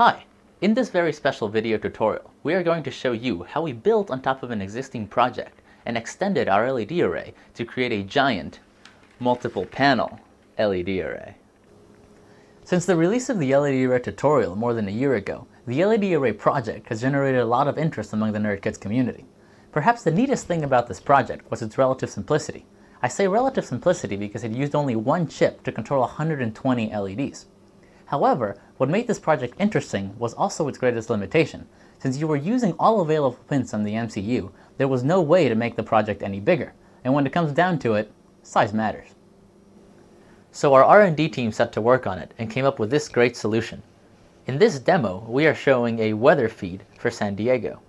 Hi! In this very special video tutorial, we are going to show you how we built on top of an existing project and extended our LED array to create a giant, multiple panel LED array. Since the release of the LED array tutorial more than a year ago, the LED array project has generated a lot of interest among the NerdKits community. Perhaps the neatest thing about this project was its relative simplicity. I say relative simplicity because it used only one chip to control 120 LEDs. However, what made this project interesting was also its greatest limitation. Since you were using all available pins on the MCU, there was no way to make the project any bigger, and when it comes down to it, size matters. So our R&D team set to work on it and came up with this great solution. In this demo, we are showing a weather feed for San Diego.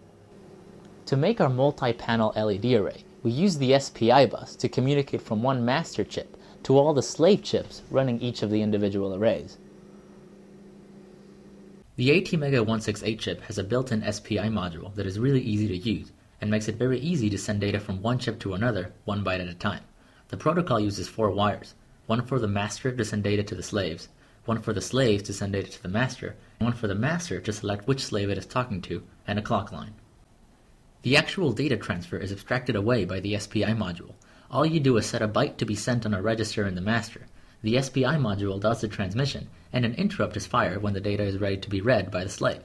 To make our multi-panel LED array, we use the SPI bus to communicate from one master chip to all the slave chips running each of the individual arrays. The ATmega168 chip has a built-in SPI module that is really easy to use and makes it very easy to send data from one chip to another, one byte at a time. The protocol uses 4 wires, one for the master to send data to the slaves, one for the slaves to send data to the master, and one for the master to select which slave it is talking to, and a clock line. The actual data transfer is abstracted away by the SPI module. All you do is set a byte to be sent on a register in the master. The SPI module does the transmission, and an interrupt is fired when the data is ready to be read by the slave.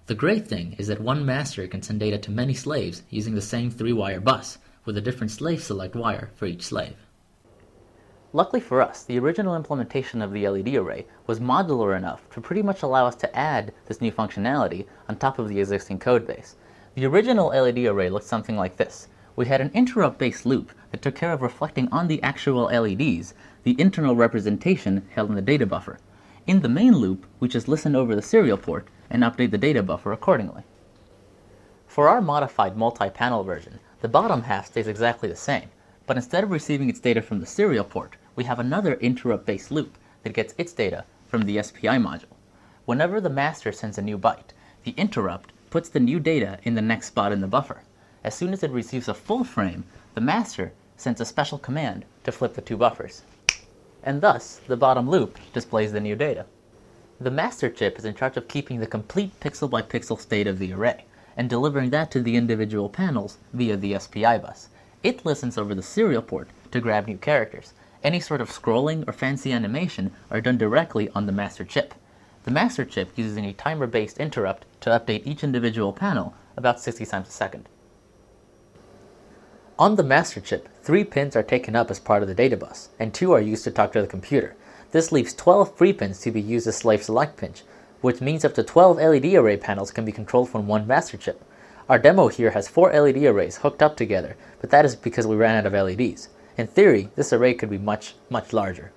The great thing is that one master can send data to many slaves using the same 3-wire bus, with a different slave select wire for each slave. Luckily for us, the original implementation of the LED array was modular enough to pretty much allow us to add this new functionality on top of the existing codebase. The original LED array looked something like this. We had an interrupt-based loop that took care of reflecting on the actual LEDs the internal representation held in the data buffer. In the main loop, we just listen over the serial port and update the data buffer accordingly. For our modified multi-panel version, the bottom half stays exactly the same, but instead of receiving its data from the serial port, we have another interrupt-based loop that gets its data from the SPI module. Whenever the master sends a new byte, the interrupt puts the new data in the next spot in the buffer. As soon as it receives a full frame, the master sends a special command to flip the 2 buffers. And thus, the bottom loop displays the new data. The master chip is in charge of keeping the complete pixel-by-pixel state of the array, and delivering that to the individual panels via the SPI bus. It listens over the serial port to grab new characters. Any sort of scrolling or fancy animation are done directly on the master chip. The master chip uses a timer-based interrupt to update each individual panel about 60 times a second. On the master chip, 3 pins are taken up as part of the data bus, and 2 are used to talk to the computer. This leaves 12 free pins to be used as slave select pins, which means up to 12 LED array panels can be controlled from one master chip. Our demo here has 4 LED arrays hooked up together, but that is because we ran out of LEDs. In theory, this array could be much, much larger.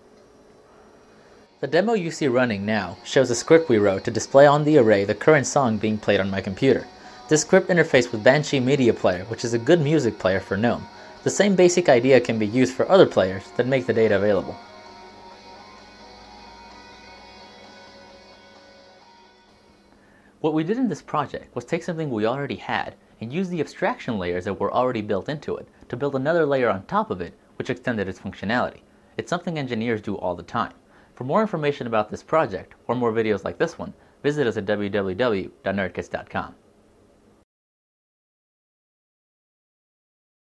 The demo you see running now shows a script we wrote to display on the array the current song being played on my computer. This script interfaces with Banshee Media Player, which is a good music player for GNOME. The same basic idea can be used for other players that make the data available. What we did in this project was take something we already had and use the abstraction layers that were already built into it to build another layer on top of it, which extended its functionality. It's something engineers do all the time. For more information about this project, or more videos like this one, visit us at www.nerdkits.com.